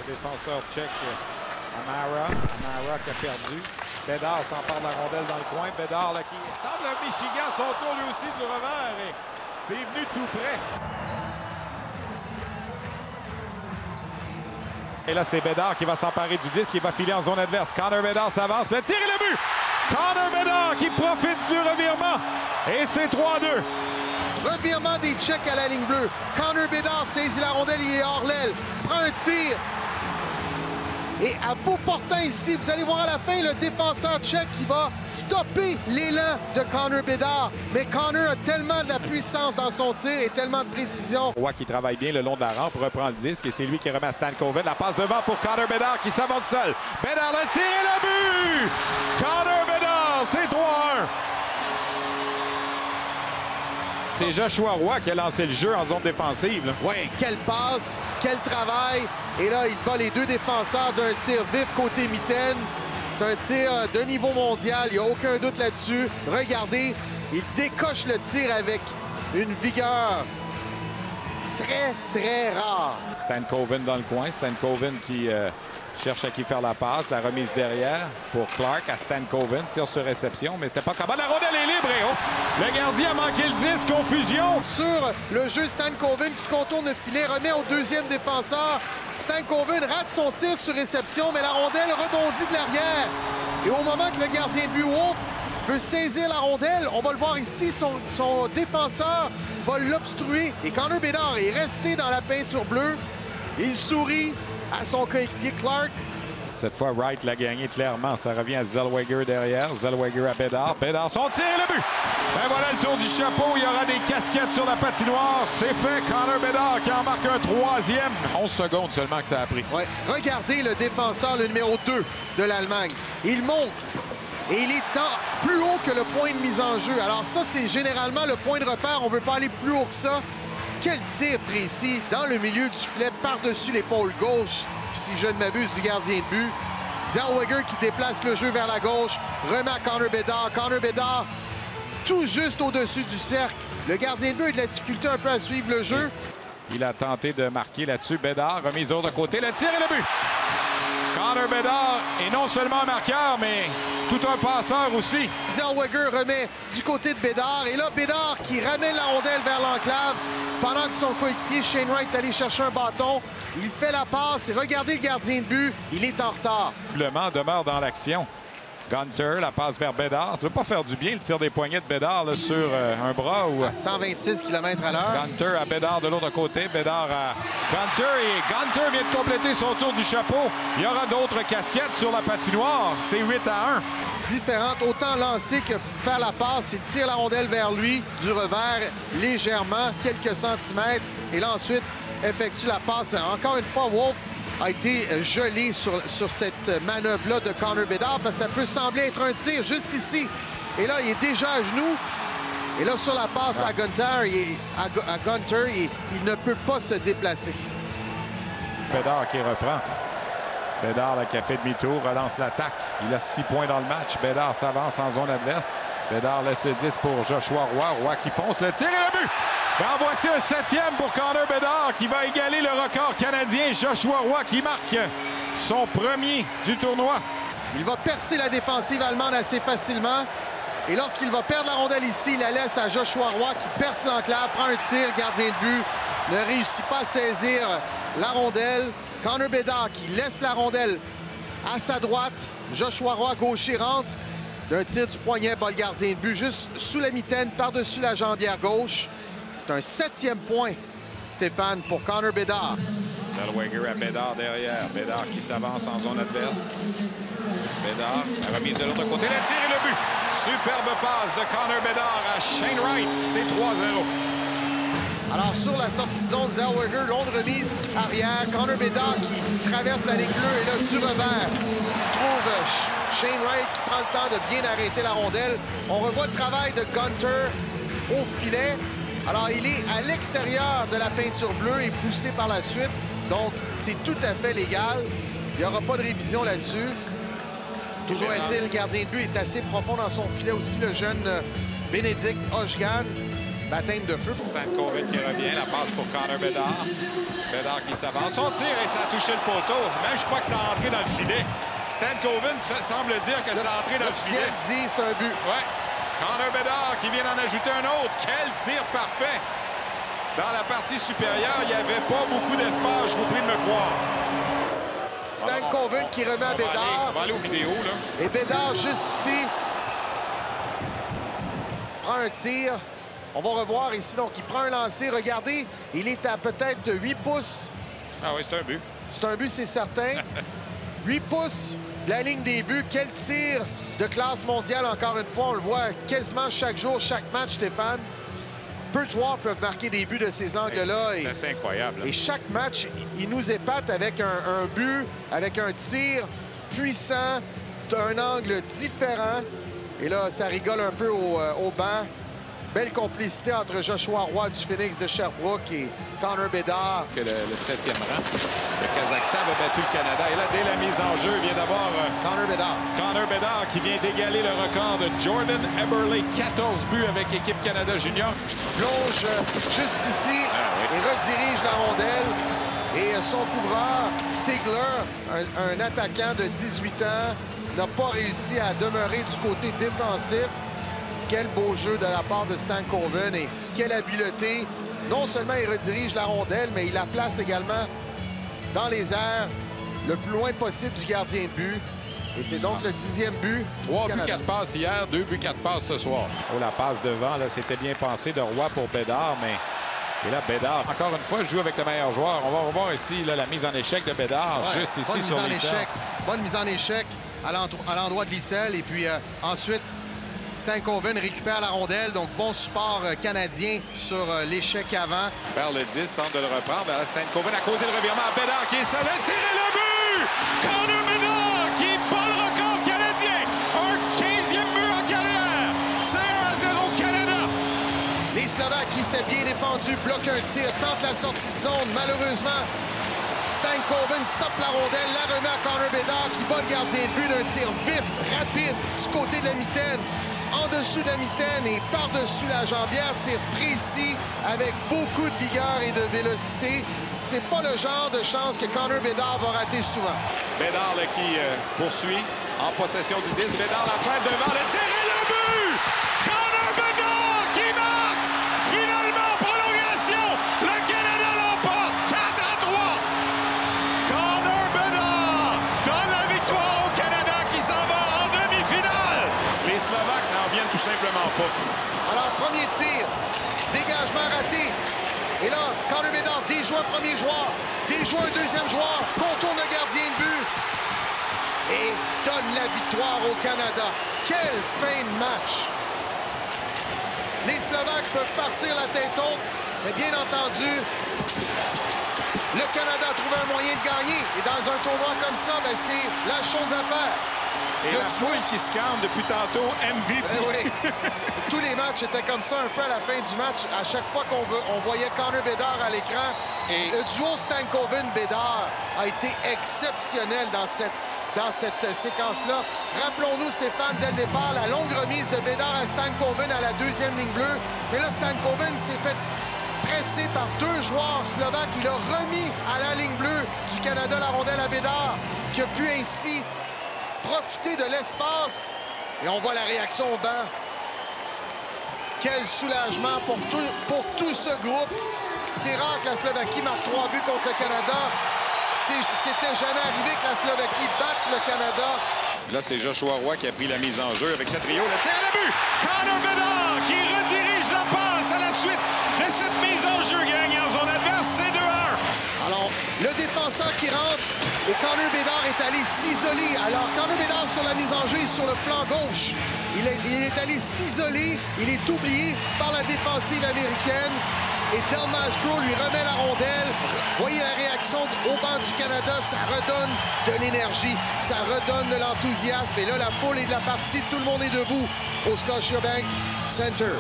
défenseur tchèque Amara. Amara qui a perdu. Bédard s'empare de la rondelle dans le coin. Bédard là, qui tente le Michigan, son tour lui aussi du revers. Et c'est venu tout près. Et là, c'est Bédard qui va s'emparer du disque. Il va filer en zone adverse. Connor Bédard s'avance. Le tir et le but! Connor Bédard qui profite du revirement. Et c'est 3-2. Revirement des Tchèques à la ligne bleue. Connor Bédard saisit la rondelle, il est hors l'aile. Prend un tir. Et à bout portant ici, vous allez voir à la fin le défenseur tchèque qui va stopper l'élan de Connor Bédard. Mais Connor a tellement de la puissance dans son tir et tellement de précision. Roy qui travaille bien le long de la rampe, reprend le disque et c'est lui qui remet à Stankoven. La passe devant pour Connor Bédard qui s'avance seul. Bédard le tir et le but! Connor Bédard, c'est 3-1. C'est Joshua Roy qui a lancé le jeu en zone défensive. Oui, quelle passe, quel travail. Et là, il bat les deux défenseurs d'un tir vif côté mitaine. C'est un tir de niveau mondial, il n'y a aucun doute là-dessus. Regardez, il décoche le tir avec une vigueur très, très rare. Stankoven dans le coin. Stankoven qui cherche à qui faire la passe. La remise derrière pour Clark à Stankoven. Tire sur réception, mais c'était pas capable. La rondelle est libre et oh! Le gardien a manqué le disque. Confusion. Sur le jeu, Stankoven qui contourne le filet, remet au deuxième défenseur. Stankoven rate son tir sur réception, mais la rondelle rebondit de l'arrière. Et au moment que le gardien de but, Wolf, veut saisir la rondelle, on va le voir ici, son défenseur va l'obstruer. Et Connor Bédard est resté dans la peinture bleue. Il sourit à son coéquipier Clark. Cette fois, Wright l'a gagné clairement. Ça revient à Zellweger derrière. Zellweger à Bédard. Bédard, son tir et le but! Ben voilà le tour du chapeau. Il y aura des casquettes sur la patinoire. C'est fait. Connor Bédard qui en marque un troisième. 11 secondes seulement que ça a pris. Ouais. Regardez le défenseur, le numéro 2 de l'Allemagne. Il monte et il est plus haut que le point de mise en jeu. Alors ça, c'est généralement le point de repère. On ne veut pas aller plus haut que ça. Quel tir précis dans le milieu du filet par-dessus l'épaule gauche. Si je ne m'abuse, du gardien de but. Zellweger qui déplace le jeu vers la gauche, remet à Connor Bédard. Connor Bédard tout juste au-dessus du cercle. Le gardien de but a de la difficulté un peu à suivre le jeu. Il a tenté de marquer là-dessus. Bédard, remise de l'autre côté. Le tir et le but! Connor Bédard est non seulement un marqueur, mais tout un passeur aussi. Zellweger remet du côté de Bédard. Et là, Bédard qui ramène la rondelle vers l'enclave pendant que son coéquipier Shane Wright est allé chercher un bâton. Il fait la passe et regardez le gardien de but, il est en retard. Le Mans demeure dans l'action. Gunter, la passe vers Bédard. Ça ne va pas faire du bien le tir des poignets de Bédard là, sur un bras. Ou... À 126 km/h. Gunter à Bédard de l'autre côté. Bédard à Gunter. Et Gunter vient de compléter son tour du chapeau. Il y aura d'autres casquettes sur la patinoire. C'est 8-1. Différente, autant lancer que faire la passe. Il tire la rondelle vers lui du revers légèrement, quelques centimètres. Et là, ensuite, effectue la passe. Encore une fois, Wolf a été gelé sur cette manœuvre-là de Connor Bédard parce que ça peut sembler être un tir juste ici. Et là, il est déjà à genoux. Et là, sur la passe à Gunter, il ne peut pas se déplacer. Bédard qui reprend. Bédard là, qui a fait demi-tour, relance l'attaque. Il a 6 points dans le match. Bédard s'avance en zone adverse. Bédard laisse le 10 pour Joshua Roy. Roy qui fonce le tir et le but! En voici un 7e pour Connor Bédard qui va égaler le record canadien. Joshua Roy qui marque son premier du tournoi. Il va percer la défensive allemande assez facilement. Et lorsqu'il va perdre la rondelle ici, il la laisse à Joshua Roy qui perce l'enclave, prend un tir, gardien de but, ne réussit pas à saisir la rondelle. Connor Bédard qui laisse la rondelle à sa droite. Joshua Roy gaucher rentre d'un tir du poignet, bat le gardien de but juste sous la mitaine, par-dessus la jambière gauche. C'est un 7e point, Stéphane, pour Connor Bédard. Zellweger à Bédard derrière. Bédard qui s'avance en zone adverse. Bédard, la remise de l'autre côté, le tir et le but. Superbe passe de Connor Bédard à Shane Wright. C'est 3-0. Alors, sur la sortie de zone, Zellweger, longue remise arrière. Connor Bédard qui traverse la ligne bleue et là, du revers, trouve Shane Wright qui prend le temps de bien arrêter la rondelle. On revoit le travail de Gunter au filet. Alors, il est à l'extérieur de la peinture bleue et poussé par la suite. Donc, c'est tout à fait légal. Il n'y aura pas de révision là-dessus. Toujours est-il, le gardien de but est assez profond dans son filet aussi, le jeune Bénédicte Oshgan. baptême de feu. Stan Coven qui revient, la passe pour Connor Bedard. Bedard qui s'avance. Son tir et ça a touché le poteau. Même je crois que ça a entré dans le filet. Stan Coven semble dire que ça a entré dans le filet. L'officiel dit c'est un but. Ouais. Connor Bedard qui vient d'en ajouter un autre. Quel tir parfait! Dans la partie supérieure, il n'y avait pas beaucoup d'espace, je vous prie de me croire. Stan Coven qui remet à Bedard. On va aller aux vidéos, là. Et Bedard, juste ici, prend un tir. On va revoir ici. Donc, il prend un lancer. Regardez, il est à peut-être 8 pouces. Ah oui, c'est un but. C'est un but, c'est certain. 8 pouces de la ligne des buts. Quel tir de classe mondiale, encore une fois. On le voit quasiment chaque jour, chaque match, Stéphane. Peu de joueurs peuvent marquer des buts de ces angles-là. C'est incroyable. Hein? Et chaque match, il nous épate avec un but, avec un tir puissant, d'un angle différent. Et là, ça rigole un peu au banc. Belle complicité entre Joshua Roy du Phoenix de Sherbrooke et Connor Bedard. Que le 7e rang. Le Kazakhstan avait battu le Canada. Et là, dès la mise en jeu, il vient d'avoir Connor Bedard. Connor Bedard qui vient d'égaler le record de Jordan Eberle. 14 buts avec l'équipe Canada Junior. Plonge juste ici et redirige la rondelle. Et son couvreur, Stigler, un attaquant de 18 ans, n'a pas réussi à demeurer du côté défensif. Quel beau jeu de la part de Stan Coven et quelle habileté. Non seulement il redirige la rondelle, mais il la place également dans les airs le plus loin possible du gardien de but. Et c'est donc le 10e but. 3 buts, 4 passes hier, 2 buts, 4 passes ce soir. Oh, la passe devant, là, c'était bien pensé de Roy pour Bedard, mais... Et là, Bedard, encore une fois, joue avec le meilleur joueur. On va revoir ici là, la mise en échec de Bedard, juste ici sur l'Issel. Bonne mise en échec à l'endroit de l'Issel. Et puis ensuite... Stan Coven récupère la rondelle, donc bon support canadien sur l'échec avant. Vers le 10, tente de le reprendre. Stan Coven a causé le revirement à Bedard qui est seul. Tirer le but! Connor Bedard qui bat le record canadien. Un 15e but en carrière. C'est 1-0 Canada. Les Slovaques qui s'étaient bien défendus bloquent un tir, tentent la sortie de zone. Malheureusement, Stan Coven stoppe la rondelle, la remet à Connor Bedard qui bat le gardien de but d'un tir vif, rapide du côté de la mitaine. En dessous de la mitaine et par-dessus la jambière, tir précis avec beaucoup de vigueur et de vélocité. C'est pas le genre de chance que Connor Bedard va rater souvent. Bedard là, qui poursuit en possession du 10. Bedard la fin devant le tir et le but! Connor Bedard qui marque! Finalement, prolongation! Le Canada l'emporte 4-3! Connor Bedard donne la victoire au Canada qui s'en va en demi-finale! Les Slovaques n'en viennent tout simplement pas. Alors, premier tir, dégagement raté. Et là, Connor Bedard déjoue un premier joueur, déjoue un deuxième joueur, contourne le gardien de but et donne la victoire au Canada. Quelle fin de match! Les Slovaques peuvent partir la tête haute, mais bien entendu, le Canada a trouvé un moyen de gagner. Et dans un tournoi comme ça, ben, c'est la chose à faire. Et la foule qui se calme depuis tantôt, MVP. Oui. Tous les matchs étaient comme ça un peu à la fin du match. À chaque fois qu'on voyait Connor Bedard à l'écran, le duo Stan Coven-Bedard a été exceptionnel dans cette séquence-là. Rappelons-nous, Stéphane, dès le départ, la longue remise de Bedard à Stan Coven à la deuxième ligne bleue. Mais là, Stan Coven s'est fait pressé par deux joueurs slovaques. Il a remis à la ligne bleue du Canada la rondelle à Bedard, qui a pu ainsi profiter de l'espace. Et on voit la réaction au banc. Quel soulagement pour tout ce groupe. C'est rare que la Slovaquie marque 3 buts contre le Canada. C'était jamais arrivé que la Slovaquie batte le Canada. Là, c'est Joshua Roy qui a pris la mise en jeu avec ce trio. Le tir à but! Connor Bedard qui redirige la passe à la suite de cette mise en jeu. Gagne en zone adverse, c'est 2-1. Alors, le défenseur qui rentre et Connor Bedard est allé s'isoler. Alors, Connor Bedard sur la mise en jeu est sur le flanc gauche. Il est allé s'isoler. Il est oublié par la défensive américaine. Et Del Mastro lui remet la rondelle. Voyez la réaction au banc du Canada. Ça redonne de l'énergie. Ça redonne de l'enthousiasme. Et là, la foule est de la partie. Tout le monde est debout au Scotiabank Center.